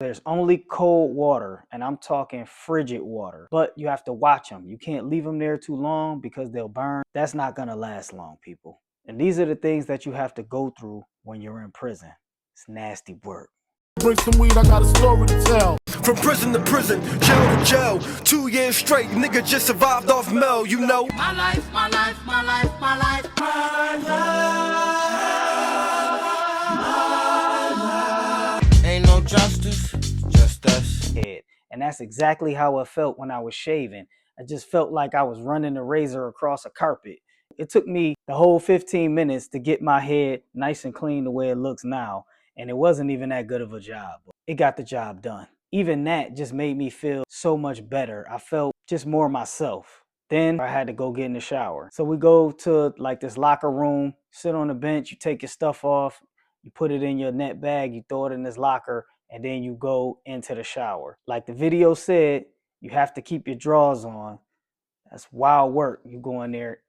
There's only cold water, and I'm talking frigid water. But you have to watch them. You can't leave them there too long because they'll burn. That's not going to last long, people. And these are the things that you have to go through when you're in prison. It's nasty work. Bring some weed, I got a story to tell. From prison to prison, jail to jail, 2 years straight, nigga just survived off Mel, you know. My life, my life, my life, my life, my life. Ain't no justice, just us. And that's exactly how it felt when I was shaving. I just felt like I was running a razor across a carpet. It took me the whole 15 minutes to get my head nice and clean the way it looks now. And it wasn't even that good of a job. It got the job done. Even that just made me feel so much better. I felt just more myself. Then I had to go get in the shower. So we go to like this locker room, sit on the bench, you take your stuff off, you put it in your net bag, you throw it in this locker, and then you go into the shower. Like the video said, you have to keep your drawers on. That's wild work. You go in there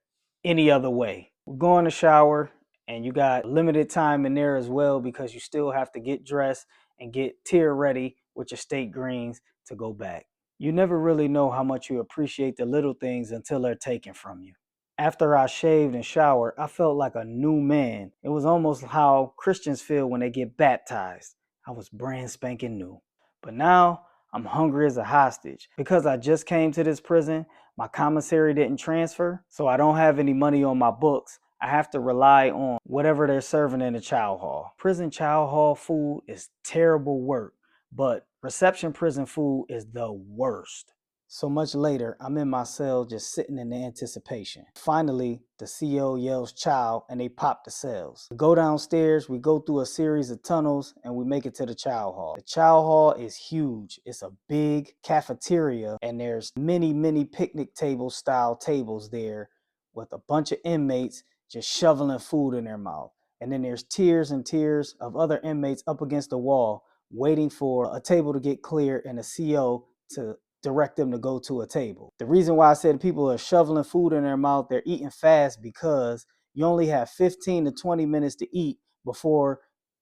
any other way. We go in the shower, and you got limited time in there as well because you still have to get dressed and get tier ready with your state greens to go back. You never really know how much you appreciate the little things until they're taken from you. After I shaved and showered, I felt like a new man. It was almost how Christians feel when they get baptized. I was brand spanking new. But now I'm hungry as a hostage. Because I just came to this prison, my commissary didn't transfer, so I don't have any money on my books. I have to rely on whatever they're serving in the chow hall. Prison chow hall food is terrible work, but reception prison food is the worst. So much later, I'm in my cell just sitting in the anticipation. Finally, the CO yells chow and they pop the cells. We go downstairs, we go through a series of tunnels, and we make it to the chow hall. The chow hall is huge. It's a big cafeteria, and there's many picnic table style tables there with a bunch of inmates just shoveling food in their mouth. And then there's tiers and tiers of other inmates up against the wall waiting for a table to get clear and a CO to direct them to go to a table. The reason why I said people are shoveling food in their mouth, they're eating fast because you only have 15 to 20 minutes to eat before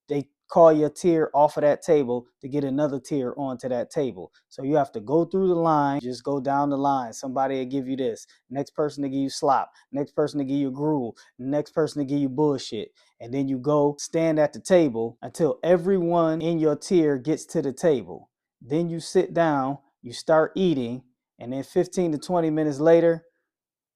they call your tier off of that table to get another tier onto that table. So you have to go through the line, just go down the line. Somebody will give you this, next person to give you slop, next person to give you gruel, next person to give you bullshit. And then you go stand at the table until everyone in your tier gets to the table. Then you sit down, you start eating, and then 15 to 20 minutes later,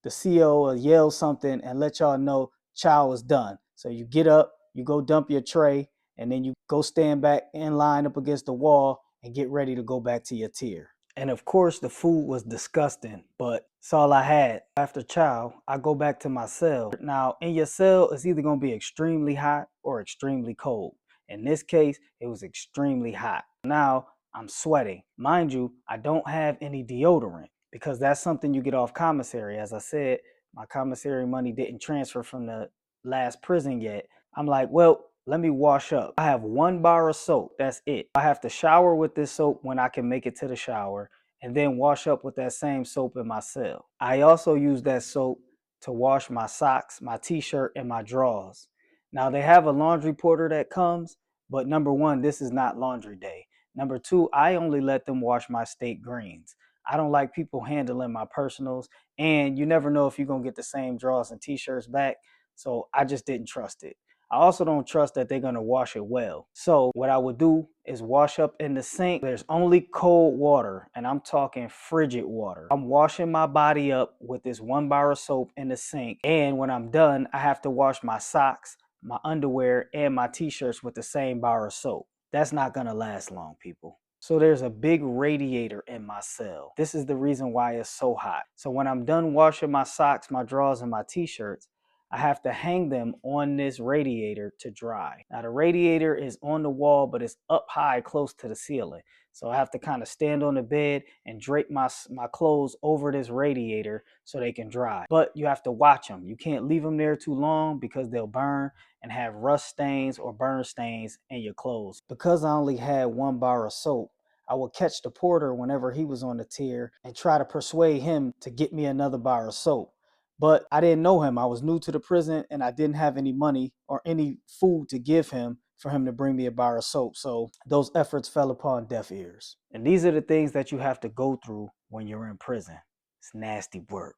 the CO will yell something and let y'all know chow is done. So you get up, you go dump your tray, and then you go stand back in line up against the wall and get ready to go back to your tier. And of course, the food was disgusting, but it's all I had. After chow, I go back to my cell. Now, in your cell, it's either going to be extremely hot or extremely cold. In this case, it was extremely hot. Now, I'm sweating. Mind you, I don't have any deodorant because that's something you get off commissary. As I said, my commissary money didn't transfer from the last prison yet. I'm like, well, let me wash up. I have 1 bar of soap. That's it. I have to shower with this soap when I can make it to the shower and then wash up with that same soap in my cell. I also use that soap to wash my socks, my t-shirt, and my drawers. Now, they have a laundry porter that comes, but number one, this is not laundry day. Number two, I only let them wash my state greens. I don't like people handling my personals, and you never know if you're going to get the same drawers and t-shirts back, so I just didn't trust it. I also don't trust that they're going to wash it well. So what I would do is wash up in the sink. There's only cold water, and I'm talking frigid water. I'm washing my body up with this 1 bar of soap in the sink, and when I'm done, I have to wash my socks, my underwear, and my t-shirts with the same bar of soap. That's not going to last long, people. So there's a big radiator in my cell. This is the reason why it's so hot. So when I'm done washing my socks, my drawers, and my t-shirts, I have to hang them on this radiator to dry. Now the radiator is on the wall, but it's up high close to the ceiling. So I have to kind of stand on the bed and drape my clothes over this radiator so they can dry. But you have to watch them. You can't leave them there too long because they'll burn and have rust stains or burn stains in your clothes. Because I only had 1 bar of soap, I would catch the porter whenever he was on the tier and try to persuade him to get me another bar of soap. But I didn't know him. I was new to the prison and I didn't have any money or any food to give him for him to bring me a bar of soap. So those efforts fell upon deaf ears. And these are the things that you have to go through when you're in prison. It's nasty work.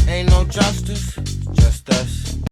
Ain't no justice, just us.